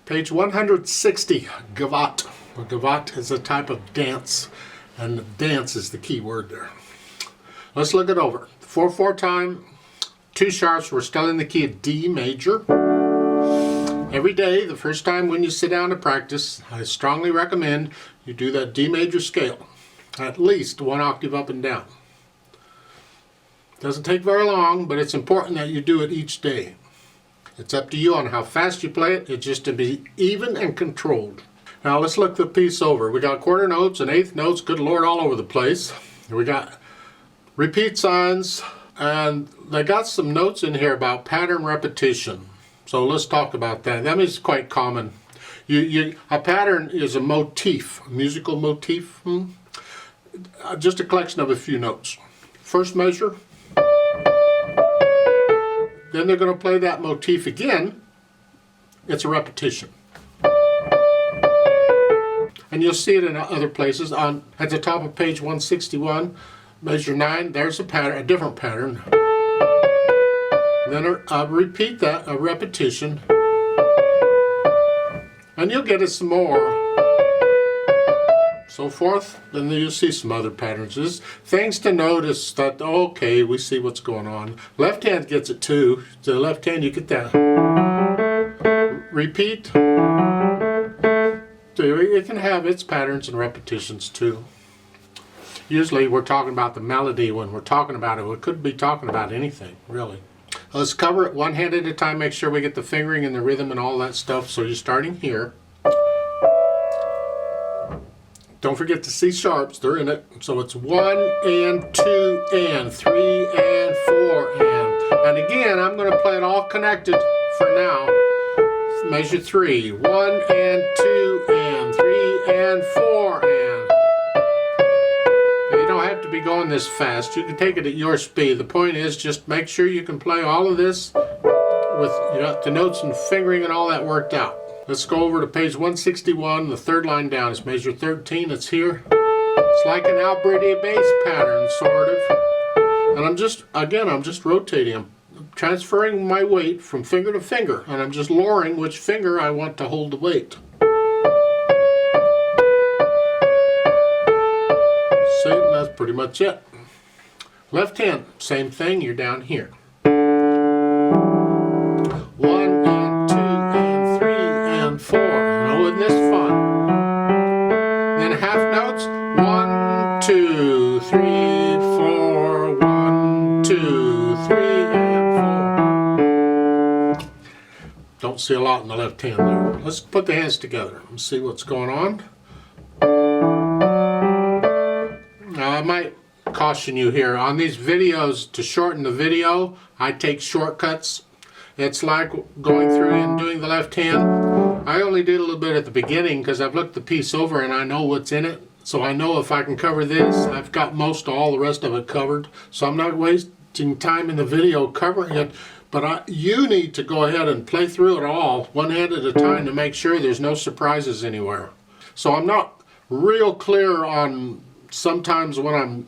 Page 160, Gavotte. Well, Gavotte is a type of dance, and dance is the key word there. Let's look it over. 4/4 time, 2 sharps, we're still in the key of D major. Every day, the first time when you sit down to practice, I strongly recommend you do that D major scale, at least 1 octave up and down. Doesn't take very long, but it's important that you do it each day. It's up to you on how fast you play it. It's just to be even and controlled. Now let's look the piece over. We got quarter notes and eighth notes, good Lord, all over the place. We got repeat signs, and they got some notes in here about pattern repetition. So let's talk about that. That is quite common. A pattern is a motif, a musical motif. Just a collection of a few notes. First measure. Then they're going to play that motif again. It's a repetition. And you'll see it in other places. At the top of page 161, measure 9, there's a pattern, a different pattern. Then repeat that, a repetition. And you'll get it some more. So forth. Then you'll see some other patterns. There's things to notice that, okay, we see what's going on. Left hand gets it too. The left hand, you get that. Repeat. So it can have its patterns and repetitions too. Usually we're talking about the melody when we're talking about it. We could be talking about anything, really. Let's cover it one hand at a time. Make sure we get the fingering and the rhythm and all that stuff. So you're starting here. Don't forget the C sharps, they're in it. So it's 1 and 2 and 3 and 4 and. And again, I'm going to play it all connected for now. Measure 3. 1 and 2 and 3 and 4 and. You don't have to be going this fast. You can take it at your speed. The point is just make sure you can play all of this with you got the notes and fingering and all that worked out. Let's go over to page 161, the third line down. It's measure 13, it's here. It's like an Albrete bass pattern, sort of. And I'm just rotating. I'm transferring my weight from finger to finger, and I'm just lowering which finger I want to hold the weight. See, that's pretty much it. Left hand, same thing, you're down here. 1 and 2 and 3 and 4. Oh, isn't this fun? Then half notes. 1, 2, 3, 4. 1, 2, 3, and 4. Don't see a lot in the left hand there. Let's put the hands together and see what's going on. Now I might caution you here. On these videos, to shorten the video, I take shortcuts. It's like going through and doing the left hand. I only did a little bit at the beginning because I've looked the piece over and I know what's in it. So I know if I can cover this, I've got most all the rest of it covered. So I'm not wasting time in the video covering it. But you need to go ahead and play through it all, one hand at a time, to make sure there's no surprises anywhere. So I'm not real clear on sometimes what I'm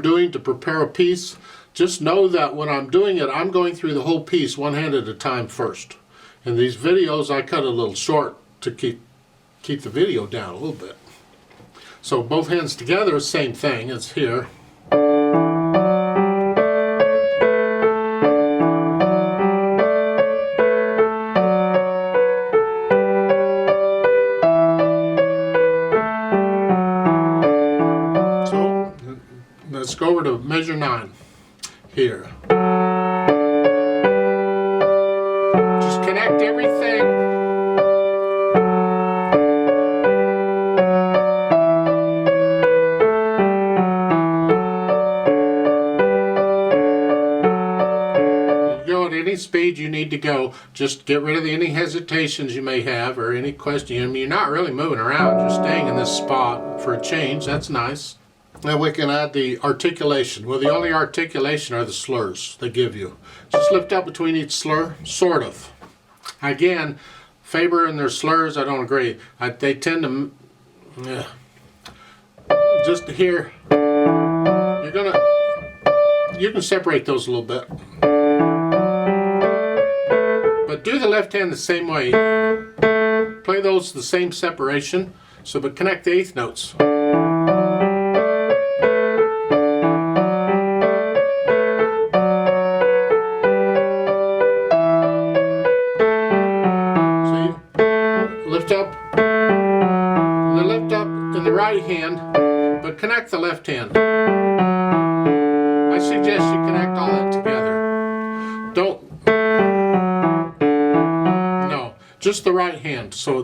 doing to prepare a piece. Just know that when I'm doing it, I'm going through the whole piece one hand at a time first. In these videos, I cut a little short to keep the video down a little bit. So both hands together, same thing, it's here. So let's go over to measure 9. Here. Just connect everything. You go at any speed you need to go. Just get rid of any hesitations you may have or any question. I mean, you're not really moving around. You're staying in this spot for a change. That's nice. Now we can add the articulation. Well, the only articulation are the slurs they give you. Just lift up between each slur, sort of. Again, Faber and their slurs, I don't agree. They tend to, just here, you can separate those a little bit. But do the left hand the same way. play those the same separation, but connect the eighth notes. Lift up in the right hand, but connect the left hand. I suggest you connect all that together. No, just the right hand. So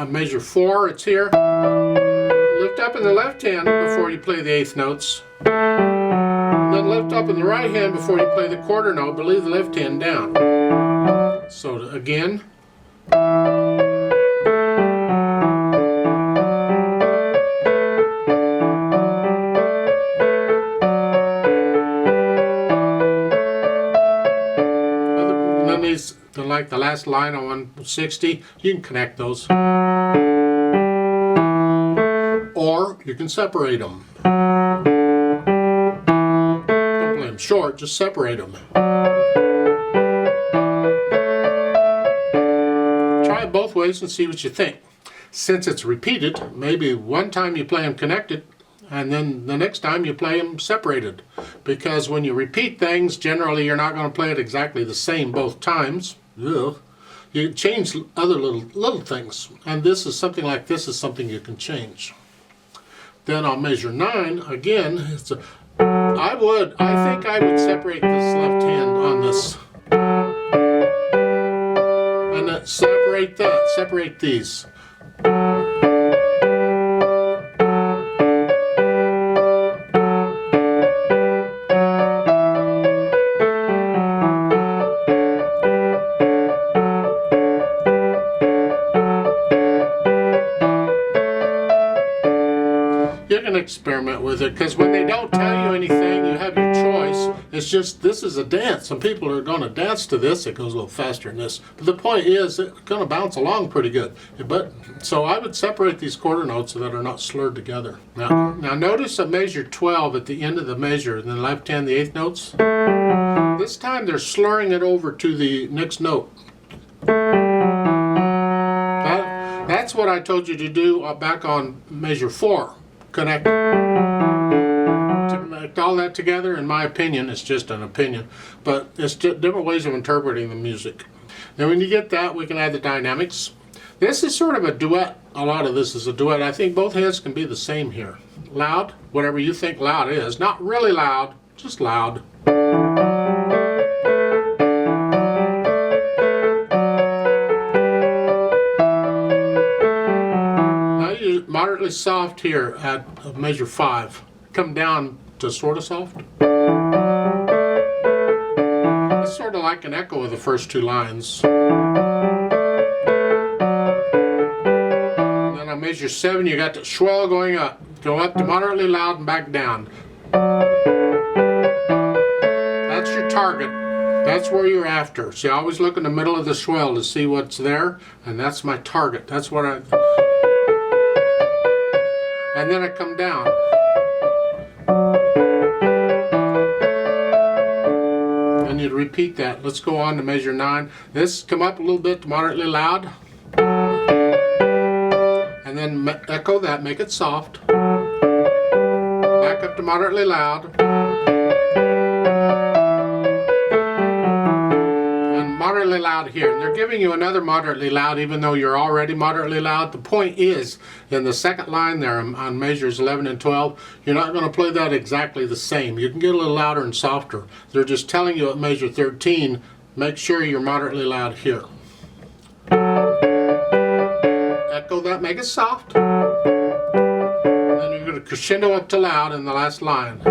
measure 4, it's here. Lift up in the left hand before you play the eighth notes. Then lift up in the right hand before you play the quarter note, but leave the left hand down. So again. Like the last line on 160, you can connect those. Or you can separate them. Don't play them short, just separate them. Try it both ways and see what you think. Since it's repeated, maybe one time you play them connected, and then the next time you play them separated. Because when you repeat things, generally you're not going to play it exactly the same both times. You change other little things, and this is something like this is something you can change. Then on measure 9, again, I think I would separate this left hand on this, and then separate these. You can experiment with it, because when they don't tell you anything, you have your choice. It's just, this is a dance. Some people are going to dance to this. It goes a little faster than this. But the point is, it's going to bounce along pretty good. So I would separate these quarter notes so that are not slurred together. Now notice a measure 12 at the end of the measure, and the left hand, the eighth notes. This time they're slurring it over to the next note. That's what I told you to do back on measure 4. Connect all that together. In my opinion, it's just an opinion, but it's different ways of interpreting the music. Then when you get that, we can add the dynamics. This is sort of a duet. A lot of this is a duet. I think both hands can be the same here. Loud, whatever you think loud is. Not really loud, just loud. Moderately soft here at measure 5. Come down to sort of soft. It's sort of like an echo of the first 2 lines. And then on measure 7, you got the swell going up. Go up to moderately loud and back down. That's your target. That's where you're after. See, I always look in the middle of the swell to see what's there, and that's my target. That's what I... And then I come down. And you'd repeat that. Let's go on to measure 9. This, come up a little bit to moderately loud. And then echo that, make it soft. Back up to moderately loud. Moderately loud here, and they're giving you another moderately loud even though you're already moderately loud. The point is, in the second line there on measures 11 and 12, you're not going to play that exactly the same. You can get a little louder and softer. They're just telling you at measure 13, make sure you're moderately loud here. Echo that, make it soft. And then you're going to crescendo up to loud in the last line.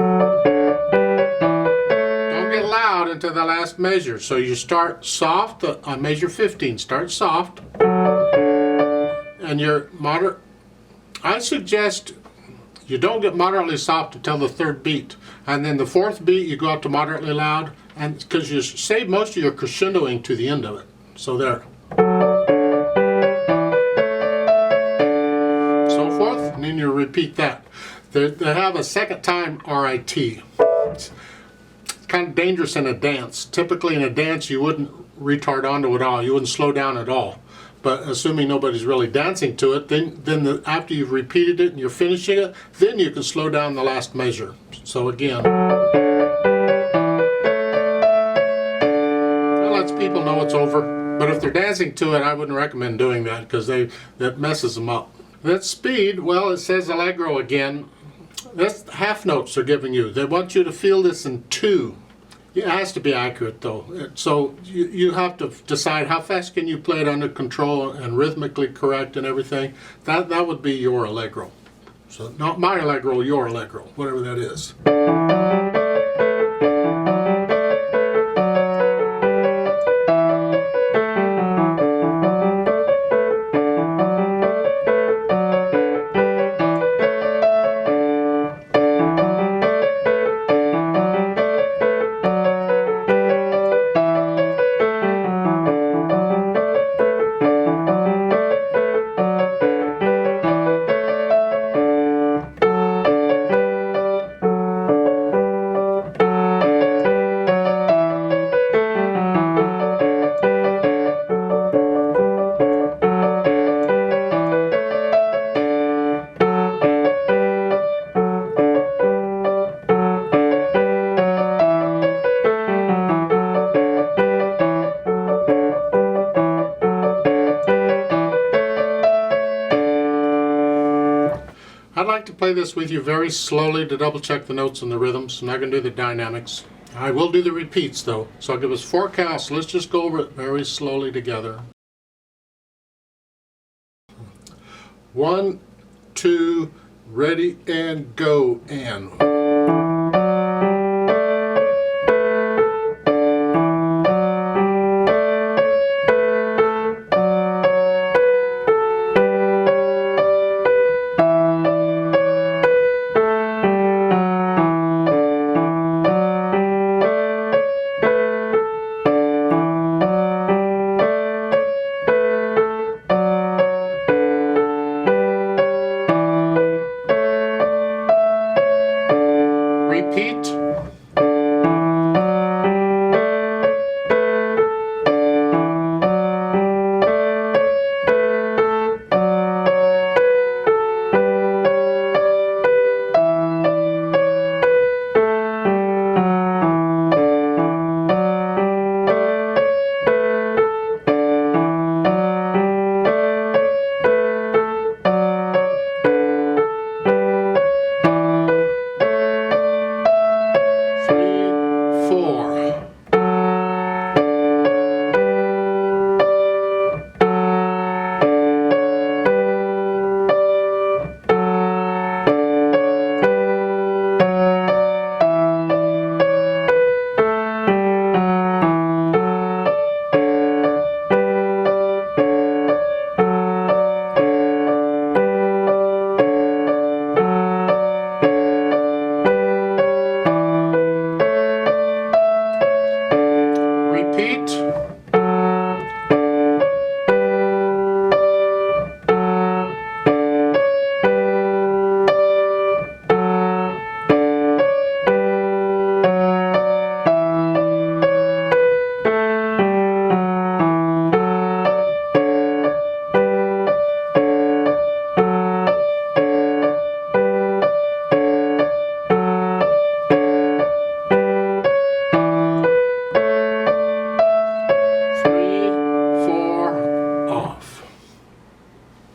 Loud into the last measure. So you start soft on measure 15. Start soft. And you're moderate. I suggest you don't get moderately soft until the 3rd beat. And then the 4th beat you go up to moderately loud, and because you save most of your crescendoing to the end of it. So there. So forth, and then you repeat that. They have a second time RIT. It's kind of dangerous in a dance. Typically in a dance you wouldn't retard onto it all. You wouldn't slow down at all. But assuming nobody's really dancing to it, then after you've repeated it and you're finishing it, then you can slow down the last measure. So again, that lets people know it's over. But if they're dancing to it, I wouldn't recommend doing that because that messes them up. That speed, well, it says allegro again. That's half notes they're giving you. They want you to feel this in 2. It has to be accurate though. So you have to decide how fast can you play it under control and rhythmically correct and everything. That would be your allegro. So not my allegro, your allegro, whatever that is. I'd like to play this with you very slowly to double check the notes and the rhythms. I'm not going to do the dynamics. I will do the repeats though. So I'll give us 4 counts. Let's just go over it very slowly together. 1, 2, ready and go, and. Repeat. Off.